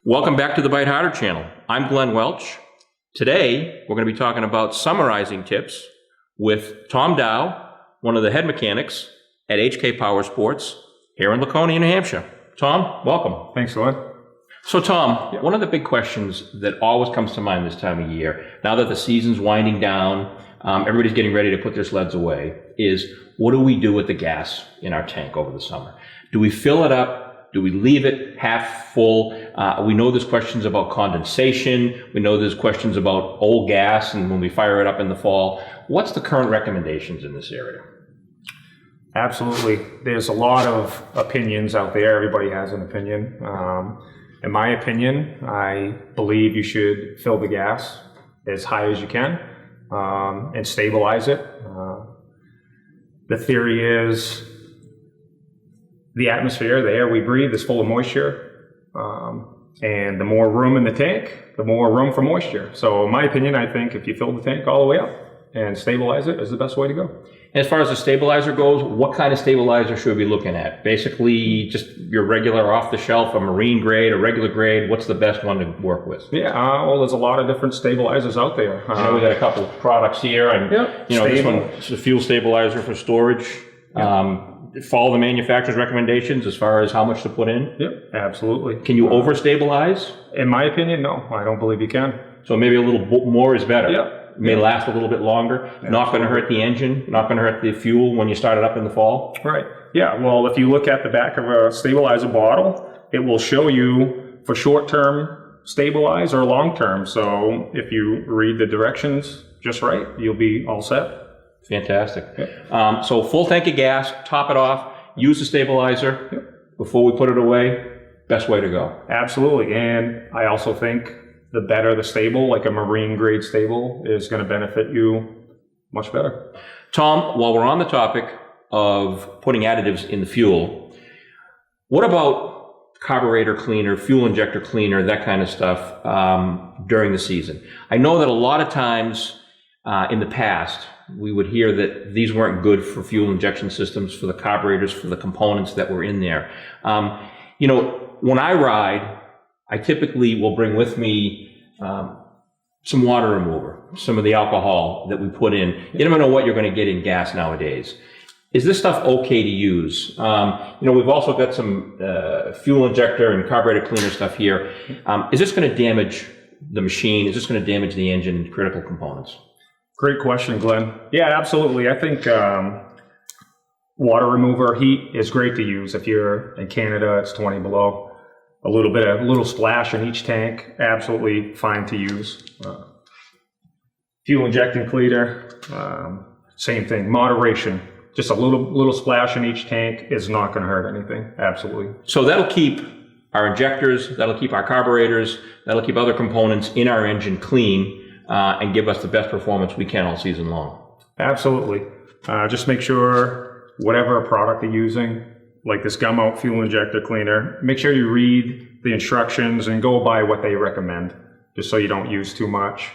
Welcome back to the Bite Harder channel. I'm Glenn Welch. Today, we're going to be talking about summerizing tips with Tom Dow, one of the head mechanics at HK Powersports here in Laconia, New Hampshire. Tom, welcome. Thanks, Glenn. So Tom, one of the big questions that always comes to mind this time of year, now that the season's winding down, everybody's getting ready to put their sleds away, is what do we do with the gas in our tank over the summer? Do we fill it up? Do we leave it half full? We know there's questions about condensation. We know there's questions about old gas and when we fire it up in the fall. What's the current recommendations in this area? Absolutely. There's a lot of opinions out there. Everybody has an opinion. In my opinion, I believe you should fill the gas as high as you can and stabilize it. The theory is the atmosphere, the air we breathe, is full of moisture. And the more room in the tank, the more room for moisture. So in my opinion, I think if you fill the tank all the way up and stabilize it is the best way to go. As far as the stabilizer goes, what kind of stabilizer should we be looking at? Basically, just your regular off-the-shelf, a marine grade, a regular grade. What's the best one to work with? Yeah, well, there's a lot of different stabilizers out there. I know we got a couple of products here, and this one's a fuel stabilizer for storage. Follow the manufacturer's recommendations as far as how much to put in? Yep, absolutely. Can you over-stabilize? In my opinion, no. I don't believe you can. So maybe a little more is better. Yep. May last a little bit longer. Absolutely. Not going to hurt the engine, not going to hurt the fuel when you start it up in the fall. Right. Yeah, well, if you look at the back of a stabilizer bottle, it will show you for short-term stabilize or long-term. So if you read the directions just right, you'll be all set. Fantastic. Yep. So full tank of gas, top it off, use the stabilizer before we put it away. Best way to go. Absolutely. And I also think the better the stable, like a marine grade stable, is going to benefit you much better. Tom, while we're on the topic of putting additives in the fuel, what about carburetor cleaner, fuel injector cleaner, that kind of stuff during the season? I know that a lot of times in the past, we would hear that these weren't good for fuel injection systems, for the carburetors, for the components that were in there. When I ride, I typically will bring with me some water remover, some of the alcohol that we put in. You never know what you're going to get in gas nowadays. Is this stuff okay to use? We've also got some fuel injector and carburetor cleaner stuff here. Is this going to damage the machine? Is this going to damage the engine and critical components? Great question, Glenn. Yeah, absolutely. I think water remover heat is great to use. If you're in Canada, it's 20 below. A little splash in each tank, absolutely fine to use. Fuel injecting cleaner, same thing. Moderation, just a little splash in each tank is not going to hurt anything. Absolutely. So that'll keep our injectors, that'll keep our carburetors, that'll keep other components in our engine clean. And give us the best performance we can all season long. Absolutely. Just make sure whatever product you're using, like this gum out fuel injector cleaner, make sure you read the instructions and go by what they recommend, just so you don't use too much.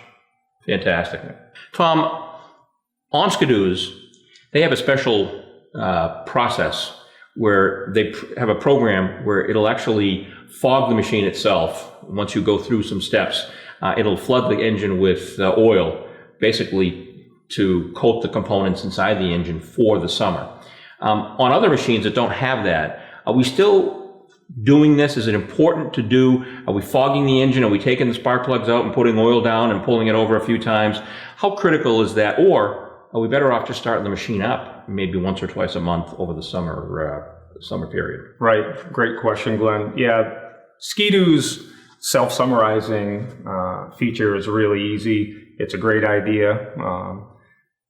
Fantastic. Tom, on Skidoos, they have a special process where they have a program where it'll actually fog the machine itself once you go through some steps. It'll flood the engine with oil, basically to coat the components inside the engine for the summer. On other machines that don't have that, are we still doing this? Is it important to do? Are we fogging the engine? Are we taking the spark plugs out and putting oil down and pulling it over a few times? How critical is that? Or are we better off just starting the machine up maybe once or twice a month over the summer period? Right. Great question, Glenn. Yeah, Ski-Doo's self-summerizing feature is really easy. It's a great idea.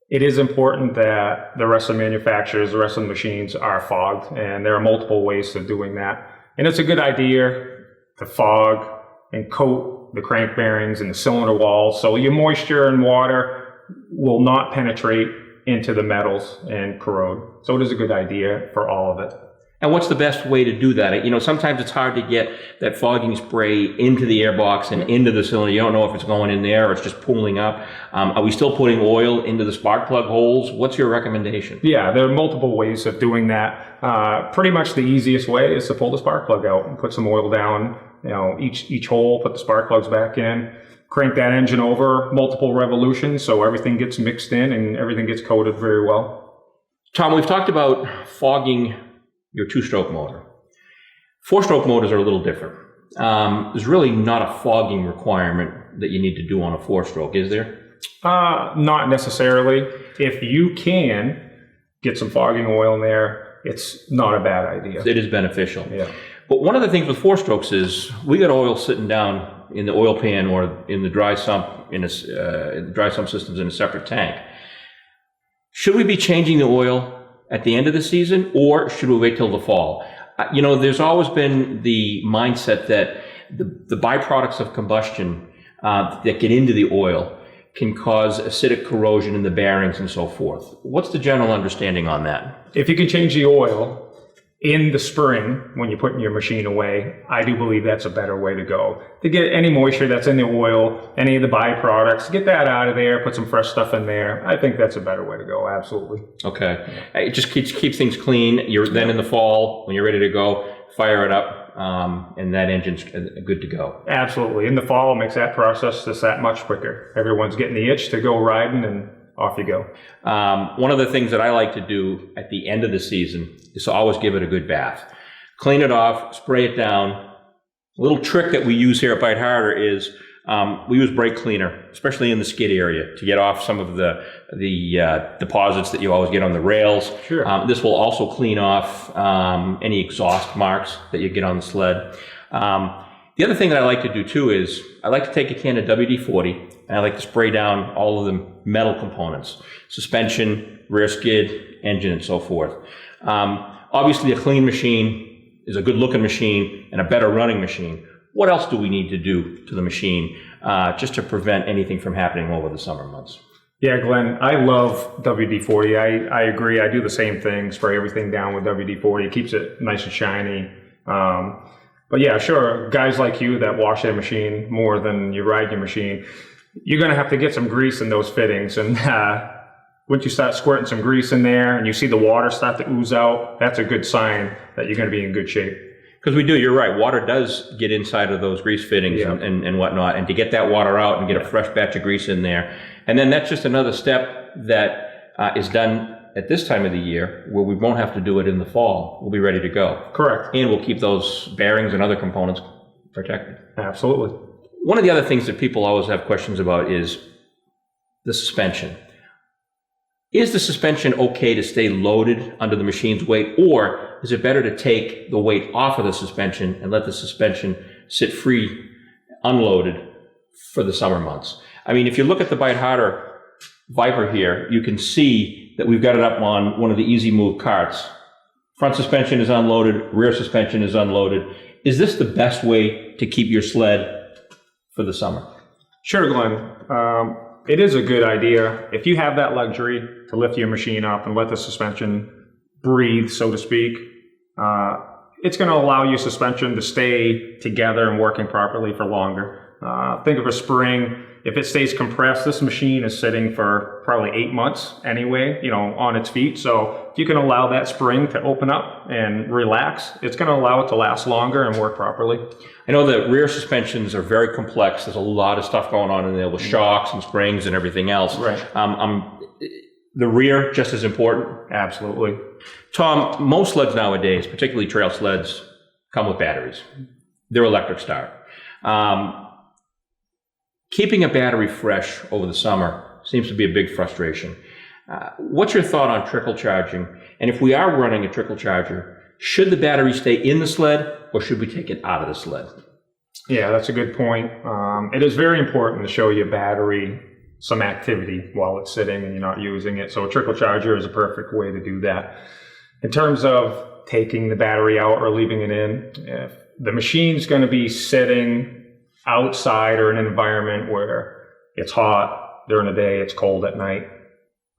It is important that the rest of the manufacturers, the rest of the machines are fogged, and there are multiple ways of doing that. And it's a good idea to fog and coat the crank bearings and the cylinder walls so your moisture and water will not penetrate into the metals and corrode. So it is a good idea for all of it. And what's the best way to do that? You know, sometimes it's hard to get that fogging spray into the airbox and into the cylinder. You don't know if it's going in there or it's just pooling up. Are we still putting oil into the spark plug holes? What's your recommendation? Yeah, there are multiple ways of doing that. Pretty much the easiest way is to pull the spark plug out and put some oil down, you know, each hole, put the spark plugs back in, crank that engine over multiple revolutions so everything gets mixed in and everything gets coated very well. Tom, we've talked about fogging your two-stroke motor. Four-stroke motors are a little different. There's really not a fogging requirement that you need to do on a four-stroke, is there? Not necessarily. If you can get some fogging oil in there, it's not a bad idea. It is beneficial. Yeah. But one of the things with four-strokes is we got oil sitting down in the oil pan or in the dry sump, in the dry sump systems in a separate tank. Should we be changing the oil at the end of the season, or should we wait till the fall? You know, there's always been the mindset that the byproducts of combustion that get into the oil can cause acidic corrosion in the bearings and so forth. What's the general understanding on that? If you can change the oil in the spring when you're putting your machine away, I do believe that's a better way to go. To get any moisture that's in the oil, any of the byproducts, get that out of there, put some fresh stuff in there. I think that's a better way to go, absolutely. Okay. It just keeps things clean. Then in the fall, when you're ready to go, fire it up, and that engine's good to go. Absolutely. In the fall, it makes that process just that much quicker. Everyone's getting the itch to go riding, and off you go. One of the things that I like to do at the end of the season is to always give it a good bath. Clean it off, spray it down. A little trick that we use here at Bite Harder is we use brake cleaner, especially in the skid area, to get off some of the deposits that you always get on the rails. Sure. This will also clean off any exhaust marks that you get on the sled. The other thing that I like to do too is I like to take a can of WD-40 and I like to spray down all of the metal components, suspension, rear skid, engine, and so forth. Obviously, a clean machine is a good looking machine and a better running machine. What else do we need to do to the machine just to prevent anything from happening over the summer months? Yeah, Glenn, I love WD-40. I agree. I do the same thing, spray everything down with WD-40. It keeps it nice and shiny. But yeah, sure, guys like you that wash their machine more than you ride your machine, you're going to have to get some grease in those fittings. And once you start squirting some grease in there and you see the water start to ooze out, that's a good sign that you're going to be in good shape. Because you're right, water does get inside of those grease fittings and whatnot, and to get that water out and get a fresh batch of grease in there. And then that's just another step that is done at this time of the year where we won't have to do it in the fall. We'll be ready to go. Correct. And we'll keep those bearings and other components protected. Absolutely. One of the other things that people always have questions about is the suspension. Is the suspension okay to stay loaded under the machine's weight, or is it better to take the weight off of the suspension and let the suspension sit free, unloaded for the summer months? I mean, if you look at the Bite Harder Viper here, you can see that we've got it up on one of the easy move carts. Front suspension is unloaded, rear suspension is unloaded. Is this the best way to keep your sled for the summer? Sure, Glenn. It is a good idea. If you have that luxury to lift your machine up and let the suspension breathe, so to speak, it's going to allow your suspension to stay together and working properly for longer. Think of a spring. If it stays compressed, this machine is sitting for probably 8 months anyway, on its feet. So if you can allow that spring to open up and relax, it's going to allow it to last longer and work properly. I know that rear suspensions are very complex. There's a lot of stuff going on in there with shocks and springs and everything else. Right. The rear, just as important. Absolutely. Tom, most sleds nowadays, particularly trail sleds, come with batteries. They're electric start. Keeping a battery fresh over the summer seems to be a big frustration. What's your thought on trickle charging? And if we are running a trickle charger, should the battery stay in the sled or should we take it out of the sled? Yeah, that's a good point. It is very important to show your battery some activity while it's sitting and you're not using it. So a trickle charger is a perfect way to do that. In terms of taking the battery out or leaving it in, if the machine's going to be sitting outside or in an environment where it's hot during the day, it's cold at night,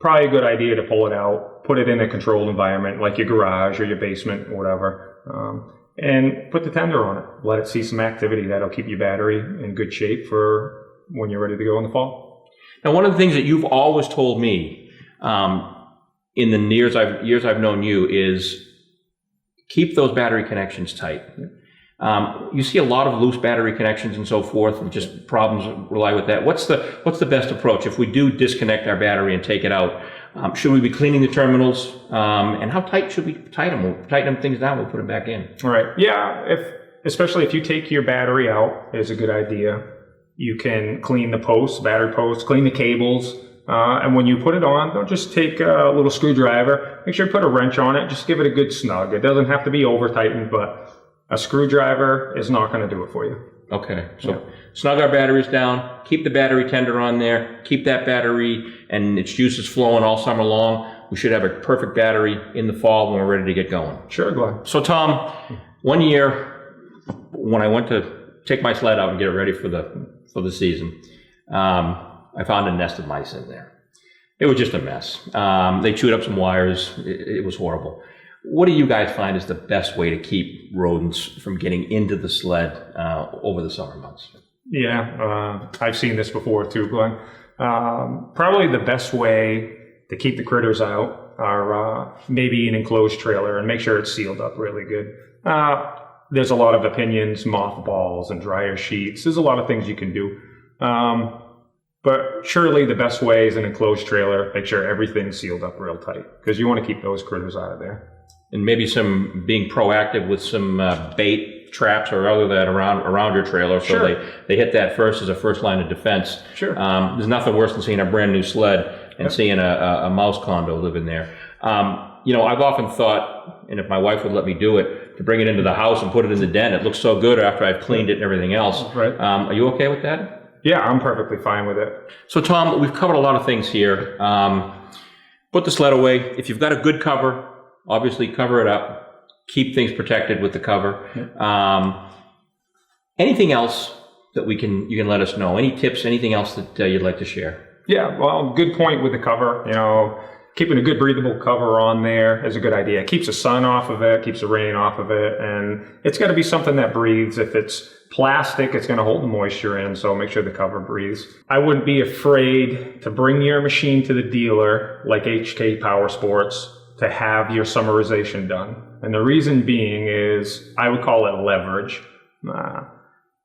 probably a good idea to pull it out, put it in a controlled environment like your garage or your basement or whatever, and put the tender on it. Let it see some activity. That'll keep your battery in good shape for when you're ready to go in the fall. Now, one of the things that you've always told me in the years I've known you is keep those battery connections tight. You see a lot of loose battery connections and so forth, and just problems rely with that. What's the best approach if we do disconnect our battery and take it out? Should we be cleaning the terminals? And how tight should we tighten them? We'll tighten them things down. We'll put them back in. All right. Yeah. Especially if you take your battery out, is a good idea. You can clean the posts, battery posts, clean the cables. And when you put it on, don't just take a little screwdriver. Make sure you put a wrench on it. Just give it a good snug. It doesn't have to be over tightened, but a screwdriver is not going to do it for you. Okay, so snug our batteries down, keep the battery tender on there, keep that battery and its juices flowing all summer long. We should have a perfect battery in the fall when we're ready to get going. Sure, Glenn. So Tom, one year when I went to take my sled out and get it ready for the season, I found a nest of mice in there. It was just a mess. They chewed up some wires. It was horrible. What do you guys find is the best way to keep rodents from getting into the sled over the summer months? Yeah, I've seen this before too, Glenn. Probably the best way to keep the critters out are maybe an enclosed trailer and make sure it's sealed up really good. There's a lot of opinions, mothballs and dryer sheets. There's a lot of things you can do. But surely the best way is an enclosed trailer. Make sure everything's sealed up real tight because you want to keep those critters out of there. And maybe some being proactive with some bait traps or other that around your trailer, so Sure. they hit that first as a first line of defense. Sure. There's nothing worse than seeing a brand new sled and seeing a mouse condo living there. I've often thought, and if my wife would let me do it, to bring it into the house and put it in the den. It looks so good after I've cleaned it and everything else. Right. Are you okay with that? Yeah, I'm perfectly fine with it. So Tom, we've covered a lot of things here. Put the sled away. If you've got a good cover, obviously cover it up. Keep things protected with the cover. Anything else that you can let us know? Any tips, anything else that you'd like to share? Yeah, well, good point with the cover. Keeping a good breathable cover on there is a good idea. It keeps the sun off of it, keeps the rain off of it, and it's got to be something that breathes. If it's plastic, it's going to hold the moisture in, so make sure the cover breathes. I wouldn't be afraid to bring your machine to the dealer, like HK Powersports, to have your summerization done. And the reason being is, I would call it leverage.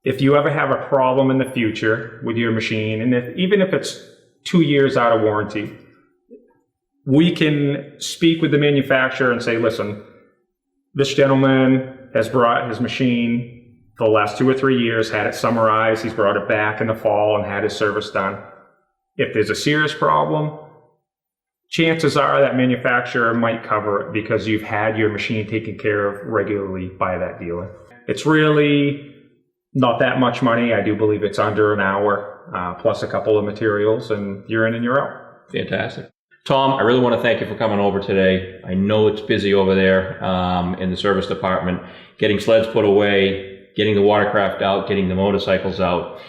If you ever have a problem in the future with your machine, and even if it's 2 years out of warranty, we can speak with the manufacturer and say, listen, this gentleman has brought his machine for the last 2 or 3 years, had it summerized, he's brought it back in the fall and had his service done. If there's a serious problem, chances are that manufacturer might cover it because you've had your machine taken care of regularly by that dealer. It's really not that much money. I do believe it's under an hour, plus a couple of materials, and you're in and you're out. Fantastic. Tom, I really want to thank you for coming over today. I know it's busy over there in the service department, getting sleds put away, getting the watercraft out, getting the motorcycles out.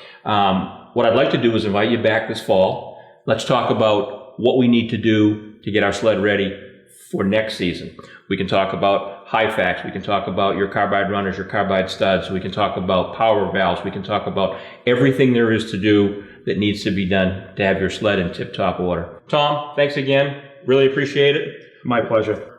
What I'd like to do is invite you back this fall. Let's talk about what we need to do to get our sled ready for next season. We can talk about high facts. We can talk about your carbide runners, your carbide studs. We can talk about power valves. We can talk about everything there is to do that needs to be done to have your sled in tip-top order. Tom, thanks again. Really appreciate it. My pleasure.